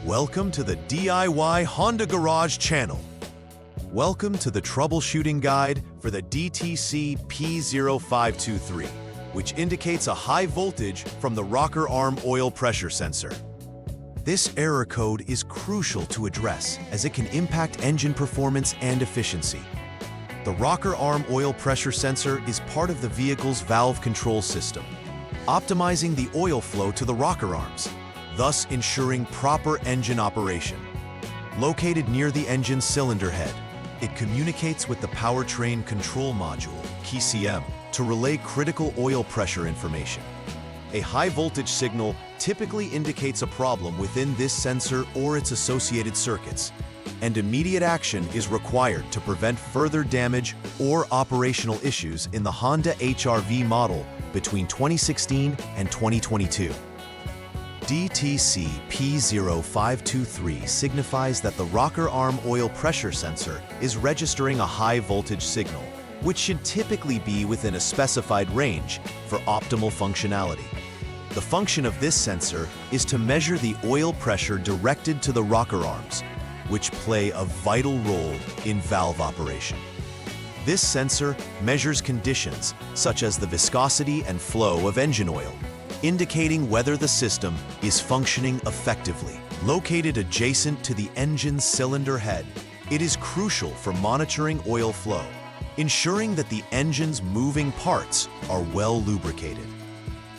Welcome to the DIY Honda Garage channel. Welcome to the troubleshooting guide for the DTC P0523, which indicates a high voltage from the rocker arm oil pressure sensor. This error code is crucial to address as it can impact engine performance and efficiency. The rocker arm oil pressure sensor is part of the vehicle's valve control system, optimizing the oil flow to the rocker arms, thus ensuring proper engine operation. Located near the engine cylinder head, it communicates with the powertrain control module, PCM, to relay critical oil pressure information. A high voltage signal typically indicates a problem within this sensor or its associated circuits, and immediate action is required to prevent further damage or operational issues in the Honda HR-V model between 2016 and 2022. DTC P0523 signifies that the rocker arm oil pressure sensor is registering a high voltage signal, which should typically be within a specified range for optimal functionality. The function of this sensor is to measure the oil pressure directed to the rocker arms, which play a vital role in valve operation. This sensor measures conditions such as the viscosity and flow of engine oil, indicating whether the system is functioning effectively. Located adjacent to the engine's cylinder head, it is crucial for monitoring oil flow, ensuring that the engine's moving parts are well lubricated.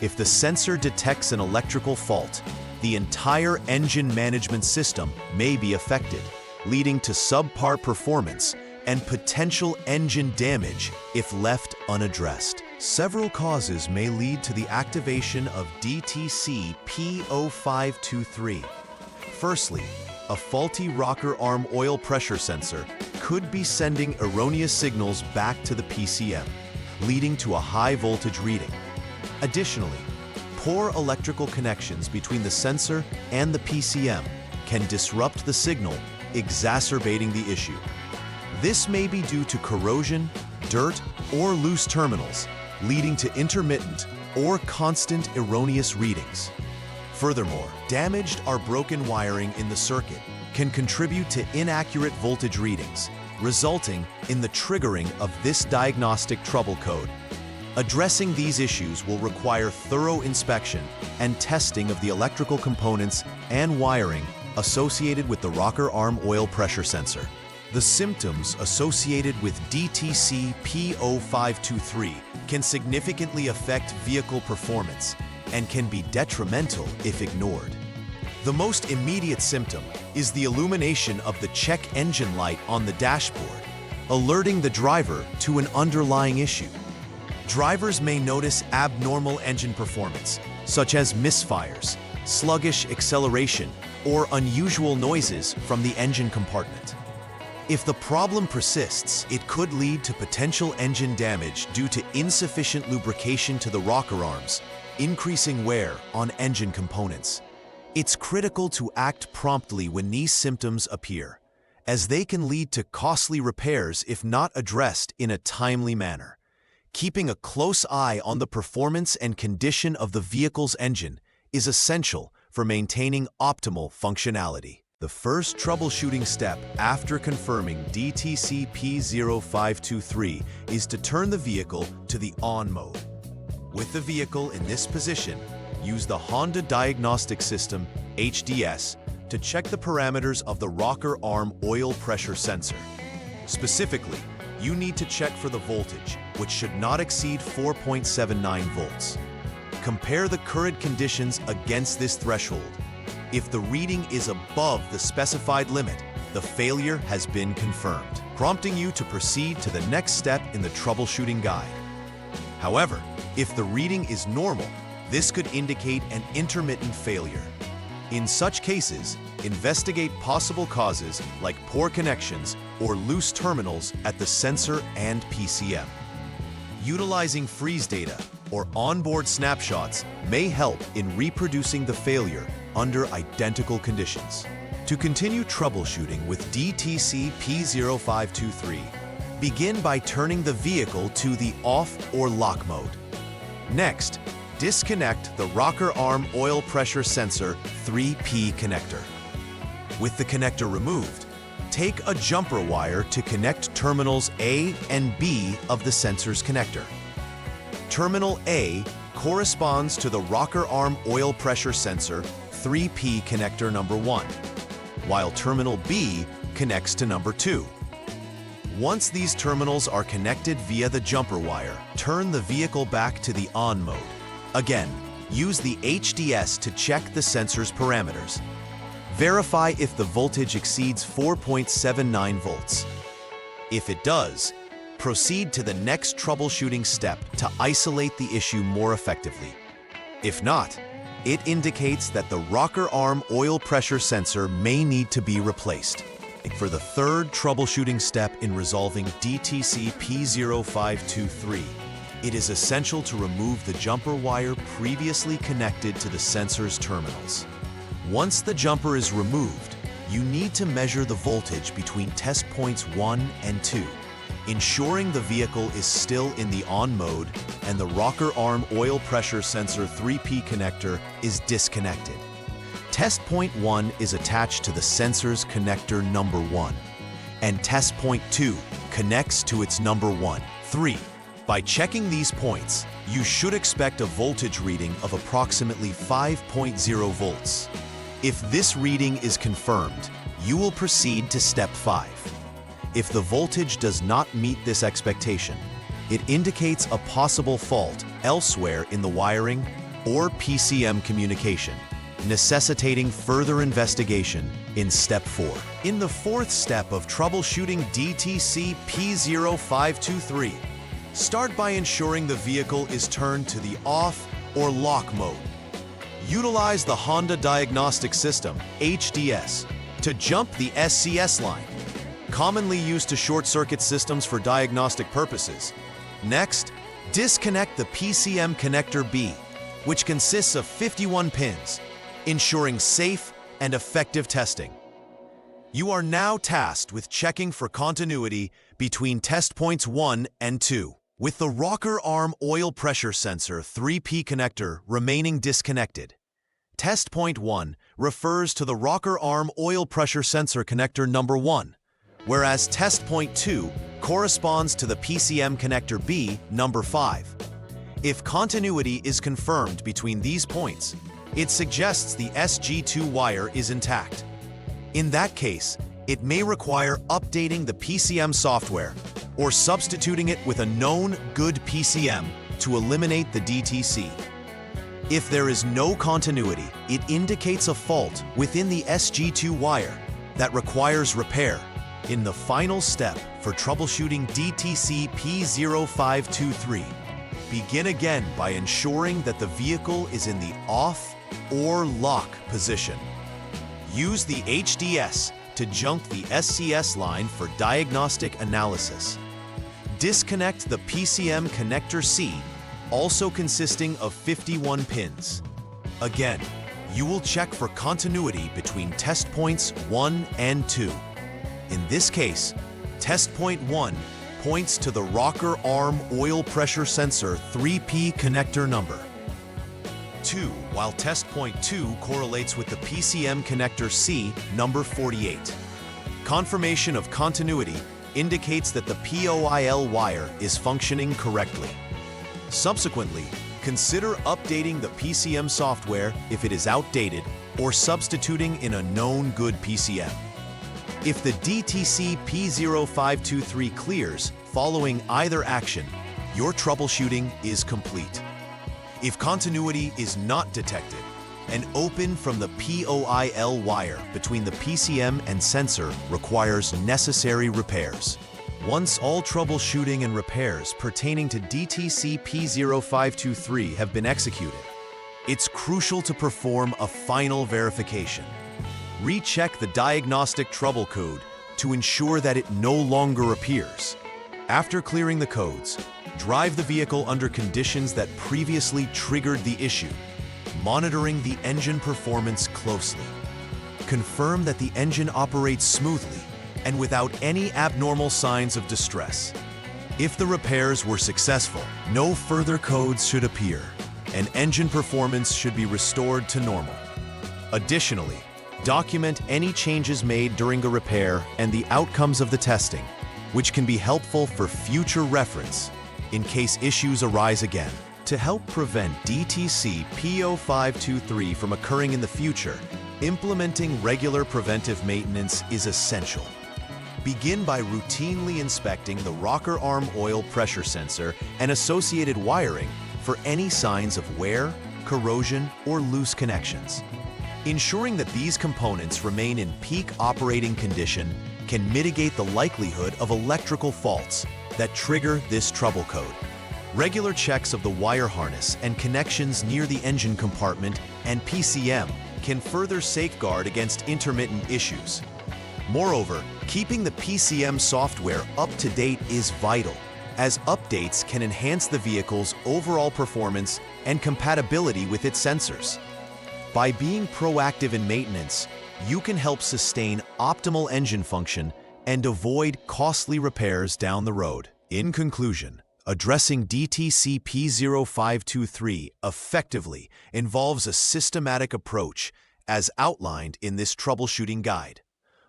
If the sensor detects an electrical fault, the entire engine management system may be affected, leading to subpar performance and potential engine damage if left unaddressed. Several causes may lead to the activation of DTC P0523. Firstly, a faulty rocker arm oil pressure sensor could be sending erroneous signals back to the PCM, leading to a high voltage reading. Additionally, poor electrical connections between the sensor and the PCM can disrupt the signal, exacerbating the issue. This may be due to corrosion, dirt, or loose terminals, leading to intermittent or constant erroneous readings. Furthermore, damaged or broken wiring in the circuit can contribute to inaccurate voltage readings, resulting in the triggering of this diagnostic trouble code. Addressing these issues will require thorough inspection and testing of the electrical components and wiring associated with the rocker arm oil pressure sensor. The symptoms associated with DTC P0523 can significantly affect vehicle performance and can be detrimental if ignored. The most immediate symptom is the illumination of the check engine light on the dashboard, alerting the driver to an underlying issue. Drivers may notice abnormal engine performance, such as misfires, sluggish acceleration, or unusual noises from the engine compartment. If the problem persists, it could lead to potential engine damage due to insufficient lubrication to the rocker arms, increasing wear on engine components. It's critical to act promptly when these symptoms appear, as they can lead to costly repairs if not addressed in a timely manner. Keeping a close eye on the performance and condition of the vehicle's engine is essential for maintaining optimal functionality. The first troubleshooting step after confirming DTC P0523 is to turn the vehicle to the on mode. With the vehicle in this position, use the Honda Diagnostic System, HDS, to check the parameters of the rocker arm oil pressure sensor. Specifically, you need to check for the voltage, which should not exceed 4.79 volts. Compare the current conditions against this threshold. If the reading is above the specified limit, the failure has been confirmed, prompting you to proceed to the next step in the troubleshooting guide. However, if the reading is normal, this could indicate an intermittent failure. In such cases, investigate possible causes like poor connections or loose terminals at the sensor and PCM. Utilizing freeze data or onboard snapshots may help in reproducing the failure under identical conditions. To continue troubleshooting with DTC P0523, begin by turning the vehicle to the off or lock mode. Next, disconnect the rocker arm oil pressure sensor 3P connector. With the connector removed, take a jumper wire to connect terminals A and B of the sensor's connector. Terminal A corresponds to the rocker arm oil pressure sensor 3P connector number 1, while terminal B connects to number 2. Once these terminals are connected via the jumper wire, turn the vehicle back to the on mode. Again, use the HDS to check the sensor's parameters. Verify if the voltage exceeds 4.79 volts. If it does, proceed to the next troubleshooting step to isolate the issue more effectively. If not, it indicates that the rocker arm oil pressure sensor may need to be replaced. For the third troubleshooting step in resolving DTC P0523, it is essential to remove the jumper wire previously connected to the sensor's terminals. Once the jumper is removed, you need to measure the voltage between test points 1 and 2, ensuring the vehicle is still in the on mode and the rocker arm oil pressure sensor 3P connector is disconnected. Test point 1 is attached to the sensor's connector number 1, and test point 2 connects to its number 1. 3. By checking these points, you should expect a voltage reading of approximately 5.0 volts. If this reading is confirmed, you will proceed to step 5. If the voltage does not meet this expectation, it indicates a possible fault elsewhere in the wiring or PCM communication, necessitating further investigation in step 4. In the fourth step of troubleshooting DTC P0523, start by ensuring the vehicle is turned to the off or lock mode. Utilize the Honda Diagnostic System, HDS, to jump the SCS line, commonly used to short-circuit systems for diagnostic purposes. Next, disconnect the PCM connector B, which consists of 51 pins, ensuring safe and effective testing. You are now tasked with checking for continuity between test points 1 and 2. With the rocker arm oil pressure sensor 3P connector remaining disconnected, test point 1 refers to the rocker arm oil pressure sensor connector number 1, whereas test point 2 corresponds to the PCM connector B number 5. If continuity is confirmed between these points, it suggests the SG2 wire is intact. In that case, it may require updating the PCM software or substituting it with a known good PCM to eliminate the DTC. If there is no continuity, it indicates a fault within the SG2 wire that requires repair. In the final step for troubleshooting DTC P0523, begin again by ensuring that the vehicle is in the off or lock position. Use the HDS to jump the SCS line for diagnostic analysis. Disconnect the PCM connector C, also consisting of 51 pins. Again, you will check for continuity between test points 1 and 2. In this case, test point 1 points to the rocker arm oil pressure sensor 3P connector number 2, while test point 2 correlates with the PCM connector C number 48. Confirmation of continuity indicates that the POIL wire is functioning correctly. Subsequently, consider updating the PCM software if it is outdated or substituting in a known good PCM. If the DTC P0523 clears following either action, your troubleshooting is complete. If continuity is not detected, an open from the POIL wire between the PCM and sensor requires necessary repairs. Once all troubleshooting and repairs pertaining to DTC P0523 have been executed, it's crucial to perform a final verification. Recheck the diagnostic trouble code to ensure that it no longer appears. After clearing the codes, drive the vehicle under conditions that previously triggered the issue, monitoring the engine performance closely. Confirm that the engine operates smoothly and without any abnormal signs of distress. If the repairs were successful, no further codes should appear, and engine performance should be restored to normal. Additionally, Document any changes made during a repair and the outcomes of the testing, which can be helpful for future reference in case issues arise again. To help prevent DTC P0523 from occurring in the future, implementing regular preventive maintenance is essential. Begin by routinely inspecting the rocker arm oil pressure sensor and associated wiring for any signs of wear, corrosion, or loose connections. Ensuring that these components remain in peak operating condition can mitigate the likelihood of electrical faults that trigger this trouble code. Regular checks of the wire harness and connections near the engine compartment and PCM can further safeguard against intermittent issues. Moreover, keeping the PCM software up to date is vital, as updates can enhance the vehicle's overall performance and compatibility with its sensors. By being proactive in maintenance, you can help sustain optimal engine function and avoid costly repairs down the road. In conclusion, addressing DTC P0523 effectively involves a systematic approach as outlined in this troubleshooting guide.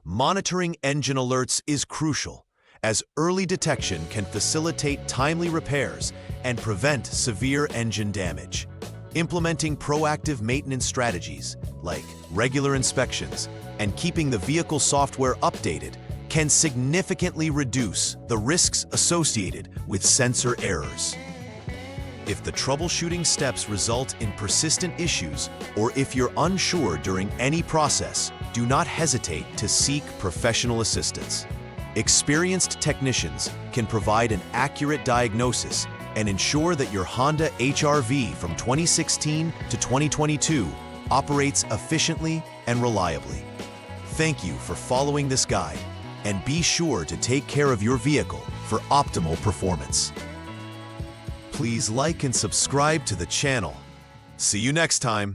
Monitoring engine alerts is crucial, as early detection can facilitate timely repairs and prevent severe engine damage. Implementing proactive maintenance strategies, like regular inspections and keeping the vehicle software updated, can significantly reduce the risks associated with sensor errors. If the troubleshooting steps result in persistent issues, or if you're unsure during any process, do not hesitate to seek professional assistance. Experienced technicians can provide an accurate diagnosis and ensure that your Honda HR-V from 2016 to 2022 operates efficiently and reliably. Thank you for following this guide, and be sure to take care of your vehicle for optimal performance. Please like and subscribe to the channel. See you next time.